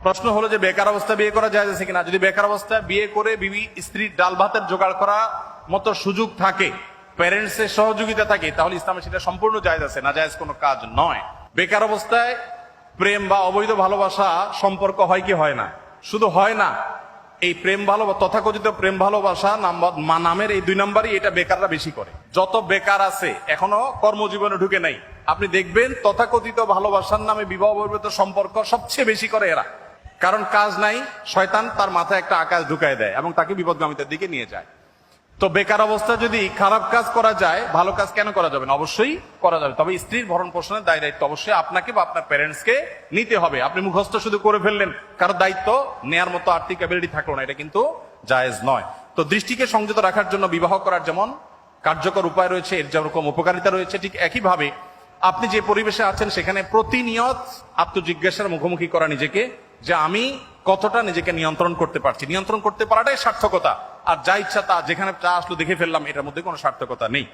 প্রশ্ন হলো যে বেকার অবস্থায় বিয়ে করা যায় আছে কিনা। যদি বেকার অবস্থায় বিয়ে করে বিবি স্ত্রীর ডাল ভাতের জোগাড় করা মতো সুযোগ থাকে, প্যারেন্টস এর সহযোগিতা থাকে, তাহলে ইসলামে সেটা সম্পূর্ণ জায়েজ আছে, না জায়েজ কোনো কাজ নয়। বেকার অবস্থায় প্রেম বা অবৈধ ভালোবাসা সম্পর্ক হয় কি হয় না? শুধু হয় না, এই প্রেম ভালোবাসা, তথাকথিত প্রেম ভালোবাসা নামের এই 2 নাম্বারই এটা বেকাররা বেশি করে। যত বেকার আছে এখনো কর্মজীবনে ঢুকে নাই, আপনি দেখবেন তথাকথিত ভালোবাসার নামে বিবাহ বহির্ভূত সম্পর্ক সবচেয়ে বেশি করে এরা। কারণ কাজ নাই, শয়তান তার মাথায় একটা আকাশ ঢুকায় দেয় এবং তাকে বিপদগামিতার দিকে নিয়ে যায়। তো বেকার অবস্থা যদি খারাপ কাজ করা যায়, ভালো কাজ কেন করা যাবে না? অবশ্যই করা যাবে। তবে স্ত্রীর ভরণ পোষণের দায় দায়িত্ব অবশ্যই আপনাকে বা আপনার প্যারেন্টসকে নিতে হবে। আপনি মুখস্থ শুধু করে ফেললেন, কারো দায়িত্ব নেয়ার মতো আর্থিক অ্যাবিলিটি থাকলো না, এটা কিন্তু জায়েজ নয়। তো দৃষ্টিকে সংযত রাখার জন্য বিবাহ করার যেমন কার্যকর উপায় রয়েছে, এর যেরকম উপকারিতা রয়েছে, ঠিক একইভাবে আপনি যে পরিবেশে আছেন সেখানে প্রতিনিয়ত আত্মজিজ্ঞাসার মুখোমুখি করা নিজেকে, যে আমি কতটা নিজেকে নিয়ন্ত্রণ করতে পারছি। নিয়ন্ত্রণ করতে পারাটাই সার্থকতা। আর যা ইচ্ছা তা যেখানে যা আসলো দেখে ফেললাম, এটার মধ্যে কোনো সার্থকতা নেই।